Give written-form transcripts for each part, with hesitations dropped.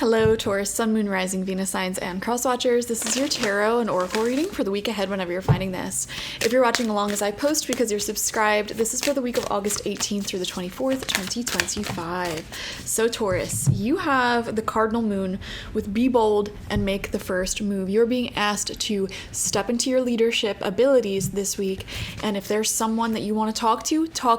Hello, Taurus, Sun, Moon, Rising, Venus signs, and cross watchers. This is your tarot and oracle reading for the week ahead whenever you're finding this. If you're watching along as I post because you're subscribed, this is for the week of August 18th through the 24th, 2025. So Taurus, you have the cardinal moon with be bold and make the first move. You're being asked to step into your leadership abilities this week. And if there's someone that you want to talk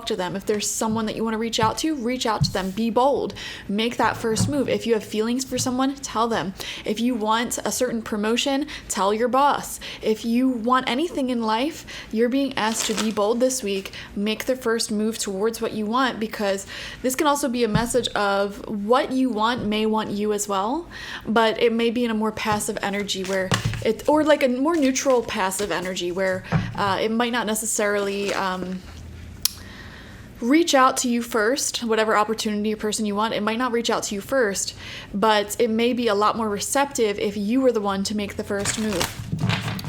to them. If there's someone that you want to reach out to them. Be bold. Make that first move. If you have feelings for someone, tell them. If you want a certain promotion, tell your boss. If you want anything in life, you're being asked to be bold this week. Make the first move towards what you want, because this can also be a message of what you want may want you as well, but it may be in a more passive energy or like a more neutral passive energy where it might not necessarily reach out to you first. Whatever opportunity or person you want, it might not reach out to you first, but it may be a lot more receptive if you were the one to make the first move.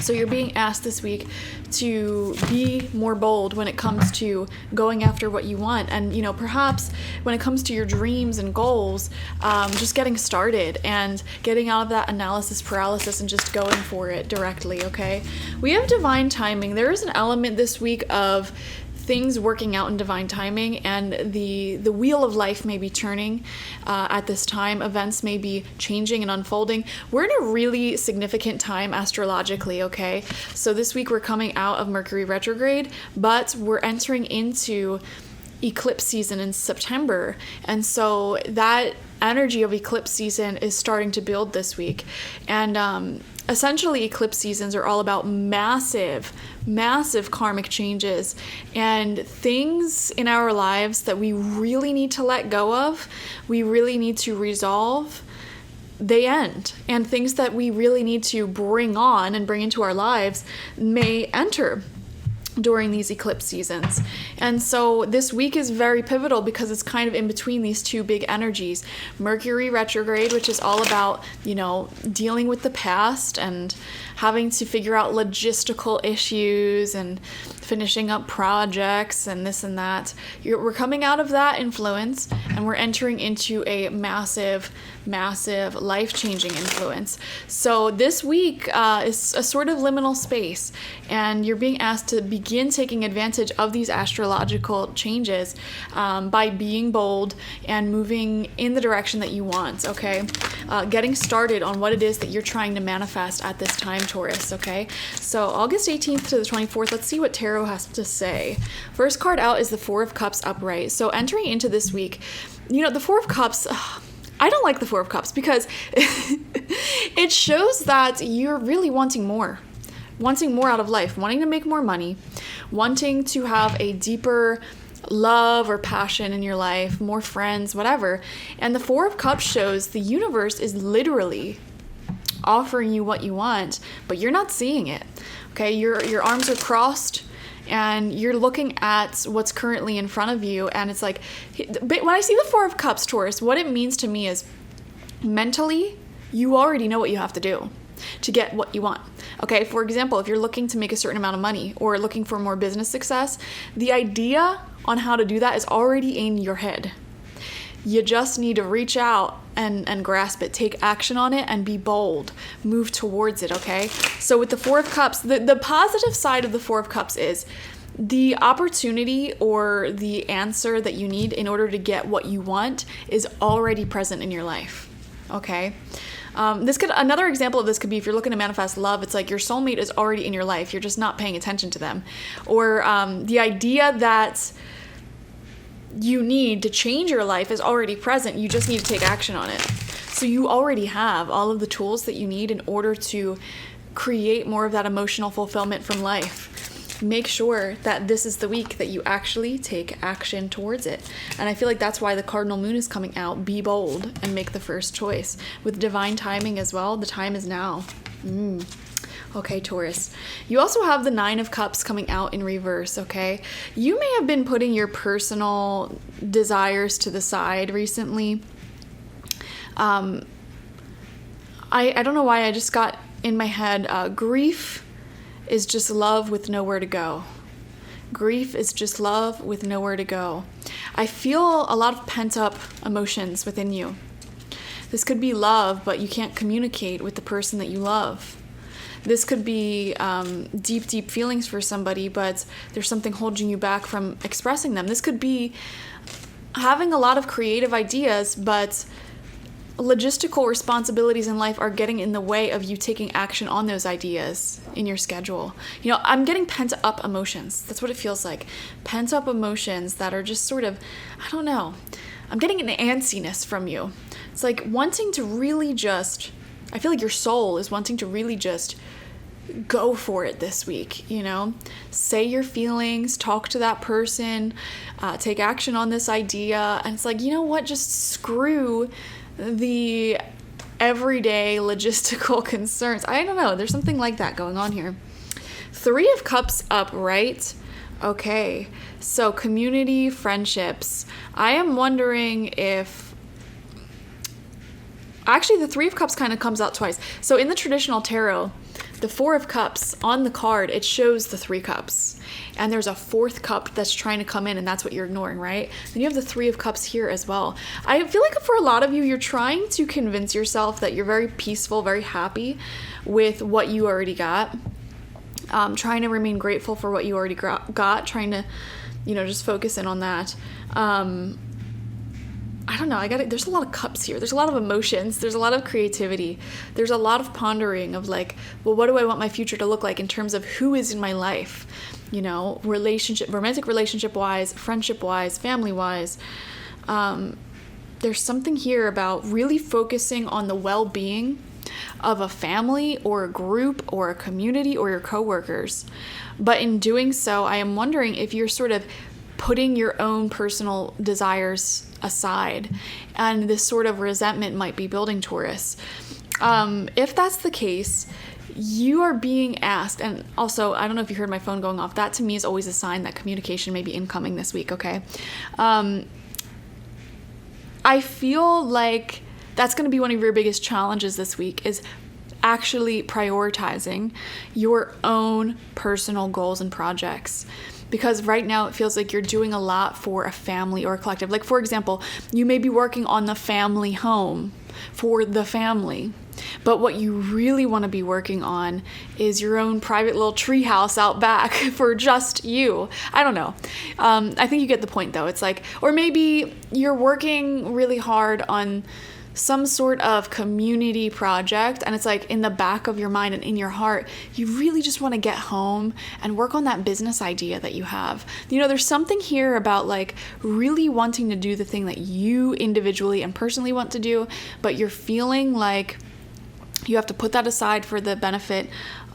So you're being asked this week to be more bold when it comes to going after what you want. And, perhaps when it comes to your dreams and goals, just getting started and getting out of that analysis paralysis and just going for it directly, okay? We have divine timing. There is an element this week of things working out in divine timing, and the wheel of life may be turning at this time. Events may be changing and unfolding. We're in a really significant time astrologically, okay? So this week we're coming out of Mercury retrograde, but we're entering into eclipse season in September. And so that energy of eclipse season is starting to build this week. And essentially, eclipse seasons are all about massive karmic changes and things in our lives that we really need to let go of, we really need to resolve. They end, and things that we really need to bring on and bring into our lives may enter during these eclipse seasons. And so this week is very pivotal because it's kind of in between these two big energies. Mercury retrograde, which is all about, dealing with the past and having to figure out logistical issues and finishing up projects and this and that. We're coming out of that influence and we're entering into a massive life-changing influence. So this week is a sort of liminal space, and you're being asked to begin taking advantage of these astrological changes by being bold and moving in the direction that you want, okay? Getting started on what it is that you're trying to manifest at this time, Taurus, okay? So August 18th to the 24th, let's see what Tarot has to say. First card out is the Four of Cups upright. So entering into this week, the Four of Cups, I don't like the Four of Cups because it shows that you're really wanting more out of life, wanting to make more money, wanting to have a deeper love or passion in your life, more friends, whatever. And the Four of Cups shows the universe is literally offering you what you want, but you're not seeing it. Okay, your arms are crossed and you're looking at what's currently in front of you, and it's like, when I see the Four of Cups, Taurus, what it means to me is mentally, you already know what you have to do to get what you want. Okay, for example, if you're looking to make a certain amount of money or looking for more business success, the idea on how to do that is already in your head. You just need to reach out and grasp it, take action on it, and be bold. Move towards it, okay? So with the Four of Cups, the positive side of the Four of Cups is the opportunity or the answer that you need in order to get what you want is already present in your life, okay? Another example of this could be if you're looking to manifest love, it's like your soulmate is already in your life. You're just not paying attention to them. Or the idea that you need to change your life is already present. You just need to take action on it. So you already have all of the tools that you need in order to create more of that emotional fulfillment from life. Make sure that this is the week that you actually take action towards it. And I feel like that's why the cardinal moon is coming out. Be bold and make the first choice. With divine timing as well, the time is now. Okay, Taurus. You also have the Nine of Cups coming out in reverse, okay? You may have been putting your personal desires to the side recently. I don't know why I just got in my head, grief is just love with nowhere to go. Grief is just love with nowhere to go. I feel a lot of pent up emotions within you. This could be love, but you can't communicate with the person that you love. This could be deep, deep feelings for somebody, but there's something holding you back from expressing them. This could be having a lot of creative ideas, but logistical responsibilities in life are getting in the way of you taking action on those ideas in your schedule. I'm getting pent up emotions. That's what it feels like. Pent up emotions that are just sort of, I don't know. I'm getting an antsiness from you. It's like wanting to really just, I feel like your soul is wanting to really just go for it this week, say your feelings, talk to that person, take action on this idea. And it's like, you know what, just screw the everyday logistical concerns. I don't know. There's something like that going on here. 3 of Cups up, right? Okay. So community, friendships. I am wondering if... Actually, the 3 of Cups kind of comes out twice. So in the traditional tarot, the 4 of Cups on the card, it shows the 3 cups. And there's a 4th cup that's trying to come in, and that's what you're ignoring, right? Then you have the 3 of Cups here as well. I feel like for a lot of you, you're trying to convince yourself that you're very peaceful, very happy with what you already got. Trying to remain grateful for what you already got. Trying to, just focus in on that. I don't know, there's a lot of cups here. There's a lot of emotions. There's a lot of creativity. There's a lot of pondering of like, well, what do I want my future to look like in terms of who is in my life? Romantic relationship wise, friendship wise, family wise. There's something here about really focusing on the well-being of a family or a group or a community or your coworkers. But in doing so, I am wondering if you're sort of putting your own personal desires aside, and this sort of resentment might be building, Taurus. If that's the case, you are being asked, and also, I don't know if you heard my phone going off, that to me is always a sign that communication may be incoming this week, okay? I feel like that's going to be one of your biggest challenges this week, is actually prioritizing your own personal goals and projects. Because right now it feels like you're doing a lot for a family or a collective. Like, for example, you may be working on the family home for the family. But what you really want to be working on is your own private little tree house out back for just you. I don't know. I think you get the point, though. It's like, or maybe you're working really hard on some sort of community project, and it's like in the back of your mind and in your heart, you really just want to get home and work on that business idea that you have. There's something here about like really wanting to do the thing that you individually and personally want to do, but you're feeling like you have to put that aside for the benefit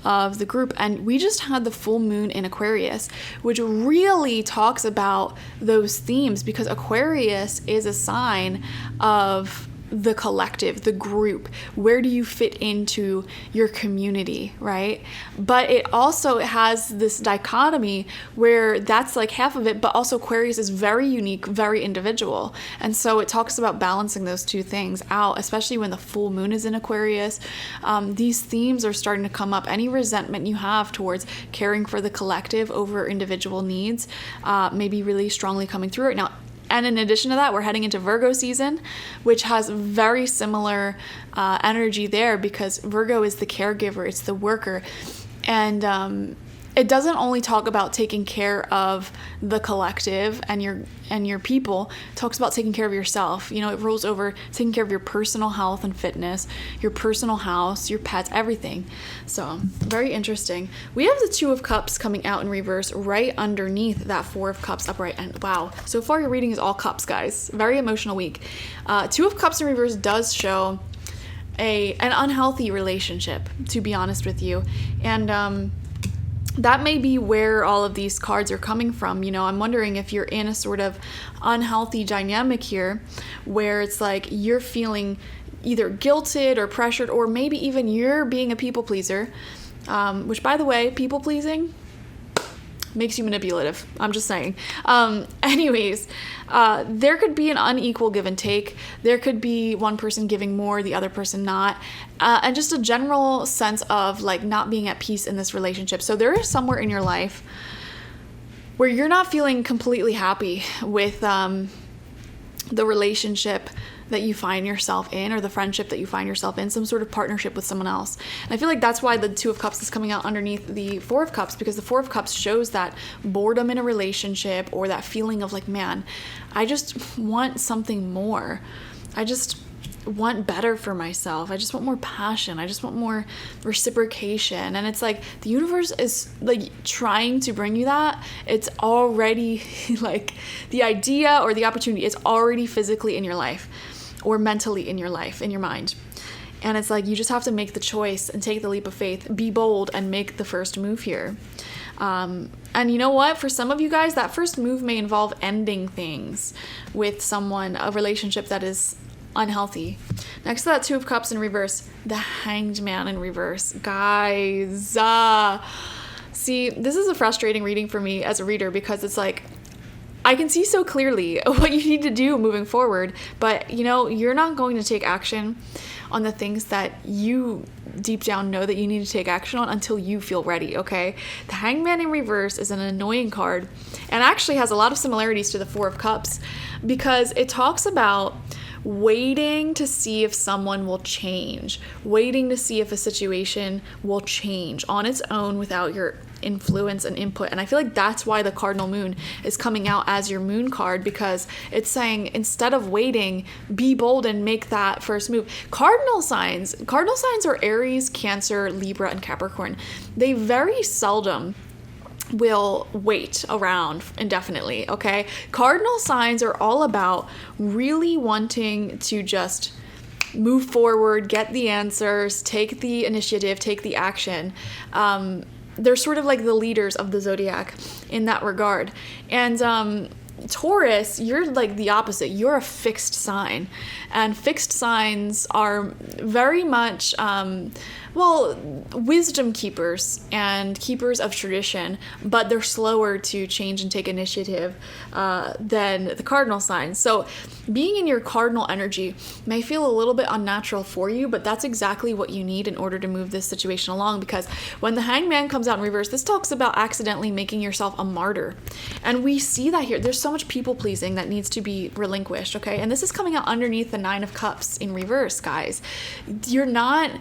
of the group. And we just had the full moon in Aquarius, which really talks about those themes, because Aquarius is a sign of the collective, the group. Where do you fit into your community, right? But it also has this dichotomy where that's like half of it, but also Aquarius is very unique, very individual. And so it talks about balancing those two things out, especially when the full moon is in Aquarius. These themes are starting to come up. Any resentment you have towards caring for the collective over individual needs may be really strongly coming through right now. And in addition to that, we're heading into Virgo season, which has very similar energy there, because Virgo is the caregiver, it's the worker. And it doesn't only talk about taking care of the collective and your people. It talks about taking care of yourself. It rolls over taking care of your personal health and fitness, your personal house, your pets, everything. So very interesting. We have the 2 of Cups coming out in reverse right underneath that 4 of Cups upright. And wow, so far your reading is all cups, guys. Very emotional week. 2 of Cups in reverse does show an unhealthy relationship, to be honest with you. And that may be where all of these cards are coming from. I'm wondering if you're in a sort of unhealthy dynamic here, where it's like you're feeling either guilted or pressured, or maybe even you're being a people pleaser, which, by the way, people pleasing makes you manipulative. I'm just saying. Anyways, there could be an unequal give and take. There could be one person giving more, the other person not. And just a general sense of like not being at peace in this relationship. So there is somewhere in your life where you're not feeling completely happy with the relationship that you find yourself in, or the friendship that you find yourself in, some sort of partnership with someone else. And I feel like that's why the Two of Cups is coming out underneath the Four of Cups, because the Four of Cups shows that boredom in a relationship, or that feeling of like, man, I just want something more. I just want better for myself. I just want more passion. I just want more reciprocation. And it's like the universe is like trying to bring you that. It's already like the idea or the opportunity is already physically in your life, or mentally in your life, in your mind. And it's like you just have to make the choice and take the leap of faith, be bold, and make the first move here. And you know what? For some of you guys, that first move may involve ending things with someone, a relationship that is unhealthy. Next to that Two of Cups in reverse, the Hanged Man in reverse. Guys, see, this is a frustrating reading for me as a reader, because it's like, I can see so clearly what you need to do moving forward, but you know, you're not going to take action on the things that you deep down know that you need to take action on until you feel ready, okay? The Hanged Man in reverse is an annoying card, and actually has a lot of similarities to the Four of Cups, because it talks about waiting to see if someone will change, waiting to see if a situation will change on its own without your influence and input. And I feel like that's why the Cardinal Moon is coming out as your moon card, because it's saying instead of waiting, be bold and make that first move. Cardinal signs are Aries, Cancer, Libra, and Capricorn. They very seldom will wait around indefinitely, okay? Cardinal signs are all about really wanting to just move forward, get the answers, take the initiative, take the action. They're sort of like the leaders of the zodiac in that regard. And Taurus, you're like the opposite. You're a fixed sign. And fixed signs are very much, wisdom keepers and keepers of tradition, but they're slower to change and take initiative than the cardinal signs. So being in your cardinal energy may feel a little bit unnatural for you, but that's exactly what you need in order to move this situation along, because when the Hanged Man comes out in reverse, this talks about accidentally making yourself a martyr. And we see that here. There's so much people pleasing that needs to be relinquished, okay? And this is coming out underneath the Nine of Cups in reverse, guys. You're not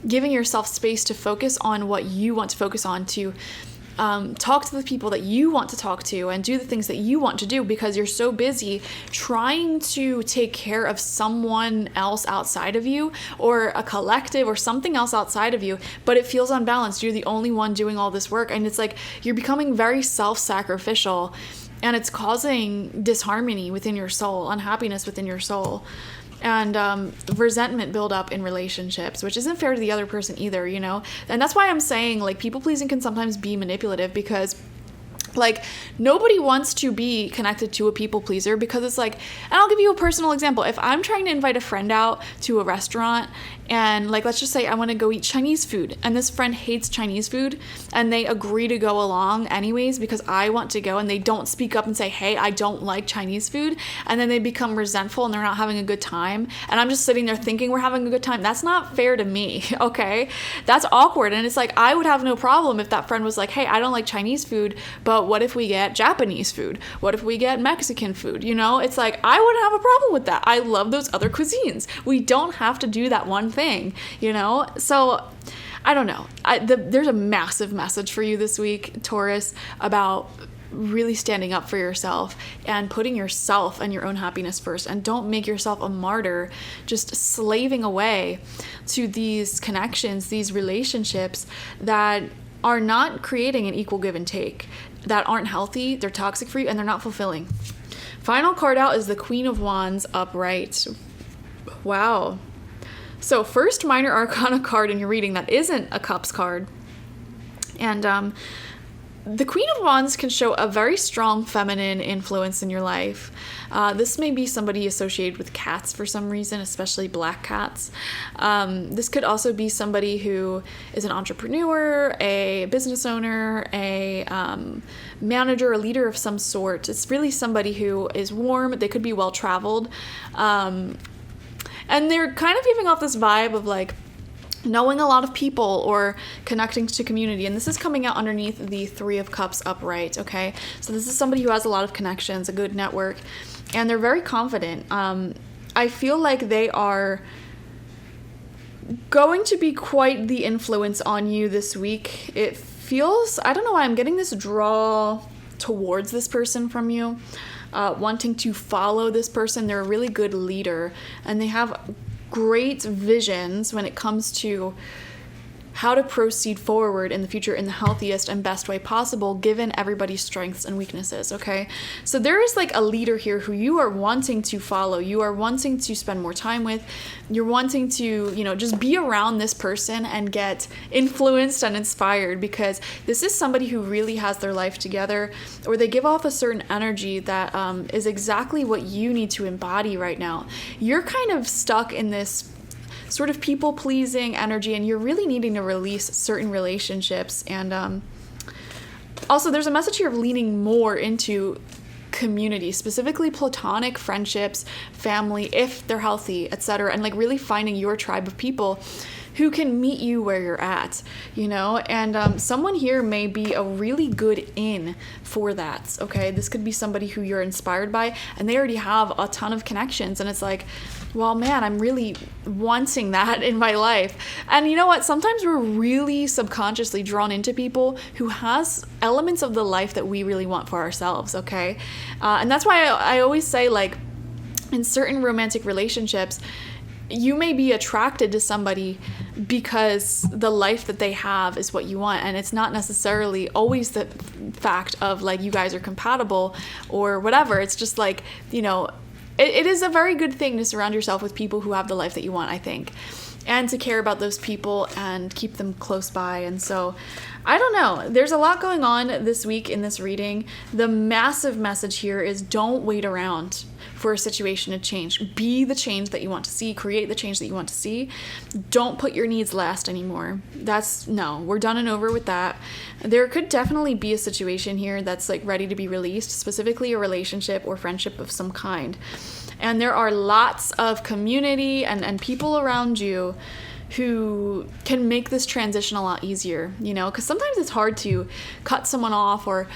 giving yourself space to focus on what you want to focus on, to talk to the people that you want to talk to and do the things that you want to do, because you're so busy trying to take care of someone else outside of you, or a collective or something else outside of you, but it feels unbalanced. You're the only one doing all this work, and it's like you're becoming very self-sacrificial, and it's causing disharmony within your soul, unhappiness within your soul, and resentment build up in relationships, which isn't fair to the other person either, you know? And that's why I'm saying, like, people pleasing can sometimes be manipulative, because like nobody wants to be connected to a people pleaser, because it's like, and I'll give you a personal example. If I'm trying to invite a friend out to a restaurant, and like, let's just say I want to go eat Chinese food, and this friend hates Chinese food, and they agree to go along anyways because I want to go, and they don't speak up and say, hey, I don't like Chinese food, and then they become resentful and they're not having a good time, and I'm just sitting there thinking we're having a good time. That's not fair to me, okay? That's awkward. And it's like, I would have no problem if that friend was like, hey, I don't like Chinese food, but what if we get Japanese food? What if we get Mexican food? You know, it's like, I wouldn't have a problem with that. I love those other cuisines. We don't have to do that one thing, you know? So I don't know. There's a massive message for you this week, Taurus, about really standing up for yourself and putting yourself and your own happiness first, and don't make yourself a martyr just slaving away to these connections, these relationships that are not creating an equal give and take, that aren't healthy, they're toxic for you, and they're not fulfilling. Final card out is the Queen of Wands upright. Wow. So first minor arcana card in your reading that isn't a cups card. And the Queen of Wands can show a very strong feminine influence in your life. This may be somebody associated with cats for some reason, especially black cats. This could also be somebody who is an entrepreneur, a business owner, a manager, a leader of some sort. It's really somebody who is warm. They could be well-traveled. And they're kind of giving off this vibe of like knowing a lot of people or connecting to community. And this is coming out underneath the Three of Cups upright, okay? So this is somebody who has a lot of connections, a good network, and they're very confident. I feel like they are going to be quite the influence on you this week. It feels, I don't know why I'm getting this draw towards this person from you, wanting to follow this person. They're a really good leader, and they have great visions when it comes to how to proceed forward in the future in the healthiest and best way possible, given everybody's strengths and weaknesses, okay? So there is like a leader here who you are wanting to follow. You are wanting to spend more time with. You're wanting to, just be around this person and get influenced and inspired, because this is somebody who really has their life together, or they give off a certain energy that is exactly what you need to embody right now. You're kind of stuck in this sort of people-pleasing energy, and you're really needing to release certain relationships. And also, there's a message here of leaning more into community, specifically platonic friendships, family, if they're healthy, etc., and like really finding your tribe of people who can meet you where you're at, and someone here may be a really good in for that, okay? This could be somebody who you're inspired by, and they already have a ton of connections, and it's like, well, man, I'm really wanting that in my life. And you know what? Sometimes we're really subconsciously drawn into people who has elements of the life that we really want for ourselves, okay? And that's why I always say, like, in certain romantic relationships, you may be attracted to somebody because the life that they have is what you want, and it's not necessarily always the fact of like you guys are compatible or whatever. It's just like, it is a very good thing to surround yourself with people who have the life that you want, I think, and to care about those people and keep them close by. And so I don't know. There's a lot going on this week in this reading. The massive message here is don't wait around for a situation to change. Be the change that you want to see. Create the change that you want to see. Don't put your needs last anymore. We're done and over with that. There could definitely be a situation here that's like ready to be released, specifically a relationship or friendship of some kind. And there are lots of community and people around you who can make this transition a lot easier, because sometimes it's hard to cut someone off or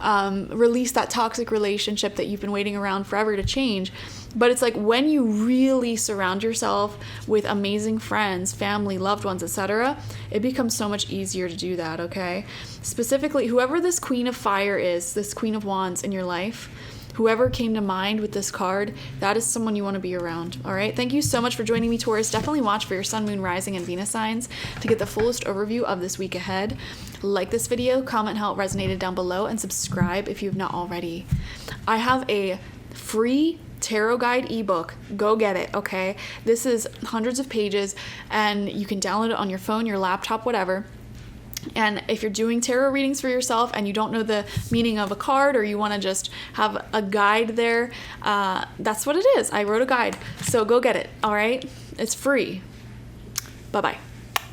release that toxic relationship that you've been waiting around forever to change. But it's like when you really surround yourself with amazing friends, family, loved ones, etc., it becomes so much easier to do that, okay? Specifically, whoever this Queen of Fire is, this Queen of Wands in your life, whoever came to mind with this card, that is someone you want to be around, all right? Thank you so much for joining me, Taurus. Definitely watch for your Sun, Moon, Rising, and Venus signs to get the fullest overview of this week ahead. Like this video, comment how it resonated down below, and subscribe if you have not already. I have a free tarot guide ebook. Go get it, okay? This is hundreds of pages, and you can download it on your phone, your laptop, whatever. And if you're doing tarot readings for yourself and you don't know the meaning of a card, or you want to just have a guide there, that's what it is. I wrote a guide. So go get it, all right? It's free. Bye-bye.